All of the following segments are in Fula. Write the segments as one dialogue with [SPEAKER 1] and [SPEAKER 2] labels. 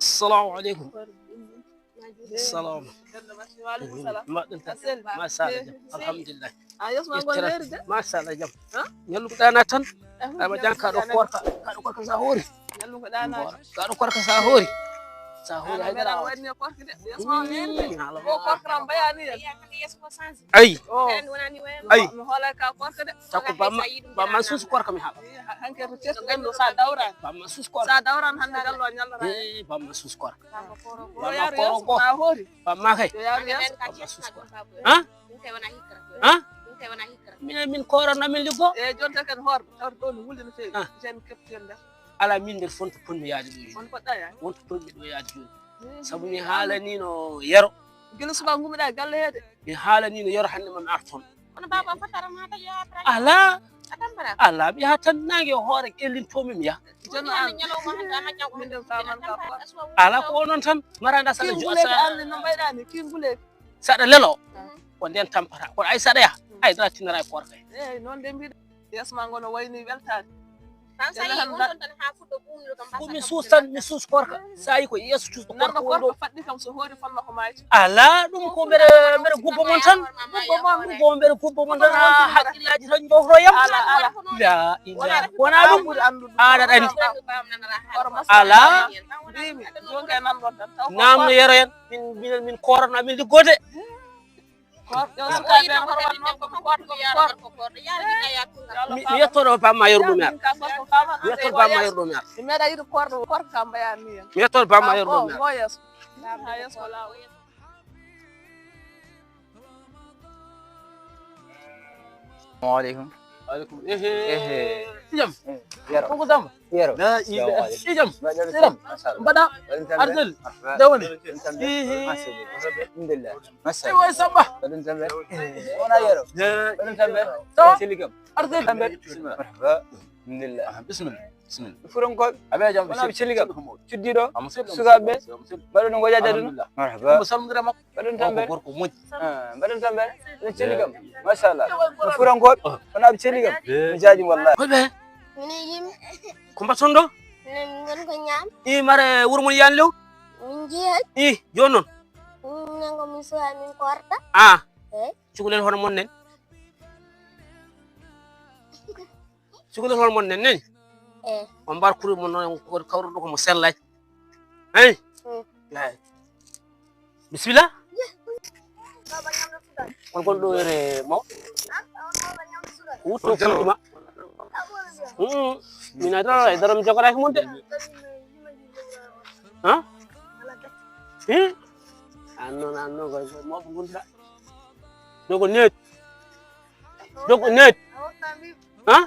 [SPEAKER 1] السلام عليكم. السلام. ما سال الحمد لله. ما سال جم. يلو أنا تن. أنا جان كارو كورك ساهوري. كارو كورك ساهوري. ساهوري هذا لا. أي. أي. تاكو بام سوس كورك ميها. بام سوس كورك. بام سوس كورك. بام كاي. ها؟ ها؟ من كورنا من لبو. ala min der fonto ponmi yaade do on podda ya wonto tolbi do yaade joni sabu mi halani no yero gelo suba ngumida galle hede mi halani no yero hande mam arton on baba fatara ma ta ya ala atambara ala bi hatan nange hoore kellin tomi mi ya jono an nyalo ma handa ma jaw min dem faman ka ala ko non tan maranda sala jo asa an no bayda ni kingule sada lelo ko den tampara ko ay sada ya ay dara tinara ko kay non dem bi yasma ngono wayni weltade mi sus korka sai ko yesu tus korka do faddi kam so hori fanno ko mayti ala dum ko bere gubbo mon tan gubbo bere gubbo mon tan hakilaji tan jofro yam ala la ila wona dum ada dandi ala bimi jonga nan don tan nam no yero en min korona min liggode mi yettoro bamma yerɗum yar mi yettoro bamma yerɗum yar mi meeɗa yiɗo korɗo kam mbayani mi yettoro bamma yerɗum yar
[SPEAKER 2] السلام عليكم.
[SPEAKER 1] عليكم ايه جم
[SPEAKER 2] يرو
[SPEAKER 1] كوكو دم
[SPEAKER 2] يرو
[SPEAKER 1] لا جم سلام بدا ارسل دوني ايه
[SPEAKER 2] الحمد لله ما شاء
[SPEAKER 1] ايوا يسبح
[SPEAKER 2] بدون تنبه وانا يرو بدون تنبه سليكم
[SPEAKER 1] ارسل
[SPEAKER 2] مرحبا الحمد لله
[SPEAKER 1] بسم الله بسم الله
[SPEAKER 2] فرنكو
[SPEAKER 1] ابي جام
[SPEAKER 2] سليكم تديرو سوغابه بدون غوجا جادو مرحبا
[SPEAKER 1] مسلم درما
[SPEAKER 2] بدون تنبه
[SPEAKER 1] غوركو موج
[SPEAKER 2] بدون تنبه سليكم ما شاء الله فرنكو انا بسليكم مجاجي والله
[SPEAKER 1] كوبه
[SPEAKER 3] minijim
[SPEAKER 1] kumba sondo
[SPEAKER 3] ngon ko nyam
[SPEAKER 1] i mare wurmul yanlew
[SPEAKER 3] min jihat
[SPEAKER 1] i jonnon
[SPEAKER 3] nango min suha min korta
[SPEAKER 1] cugulen hono mon nen cugulen hono mon nen nen on bar kuri mon non ko kawrudo ko mo sellaj ay la bismillah
[SPEAKER 3] baba nyamna sudan
[SPEAKER 1] on gon do yere maw
[SPEAKER 3] baba nyamna sudan
[SPEAKER 1] wuto ko min adara daram jogara ko monte ha anno go mo gunda dogo net ha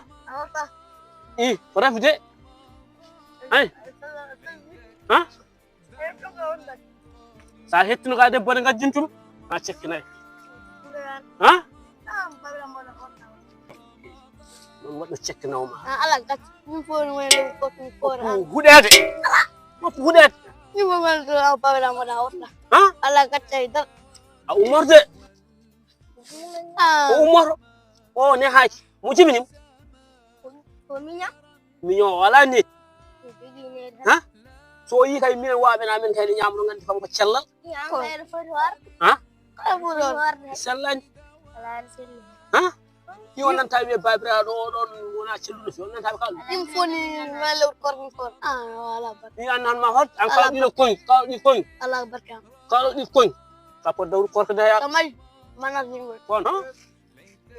[SPEAKER 1] rafide ay ha sa hettuno ga debbo nga jintum ma cekkinay ha waɗɗo cekkinawma
[SPEAKER 3] ala gat min foni wayno ko min kora
[SPEAKER 1] huɗede moppo huɗede
[SPEAKER 3] ni mo man do bawla mo da wota
[SPEAKER 1] ha
[SPEAKER 3] ala gattay dal
[SPEAKER 1] a umorde o umoro o ne haaki mo jiminim
[SPEAKER 3] ko minya
[SPEAKER 1] miño wala net ha so yi kay min waaɓe na men kay ñamno ngandi fam ko cellal
[SPEAKER 3] ko
[SPEAKER 1] ha
[SPEAKER 3] ko war
[SPEAKER 1] sellani
[SPEAKER 3] ala sel
[SPEAKER 1] ha yo nan tawi babira do don wona celludo fi nan tawi kalu
[SPEAKER 3] min foni wala kor min kor wala barka
[SPEAKER 1] ni an ma hot an ka ni koy
[SPEAKER 3] ala barka
[SPEAKER 1] ka ni koy ka ko dawru korko da ya
[SPEAKER 3] kamal manas ni ngol
[SPEAKER 1] kon ha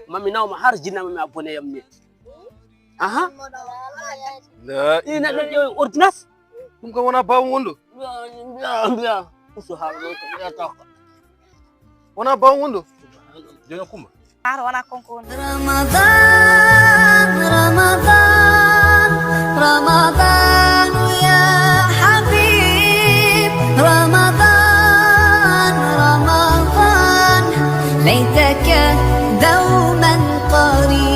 [SPEAKER 1] mami naw ma har jinna mi abone yam ni aha
[SPEAKER 2] لا
[SPEAKER 1] ina do joy ordonnance
[SPEAKER 2] dum ko wona bawo wondo
[SPEAKER 1] biya usu haalo ko ya ta
[SPEAKER 2] wona bawo wondo
[SPEAKER 1] jono kuma
[SPEAKER 4] wala konko
[SPEAKER 5] رمضان رمضان رمضان يا حبيب رمضان رمضان ليتك دوما قريب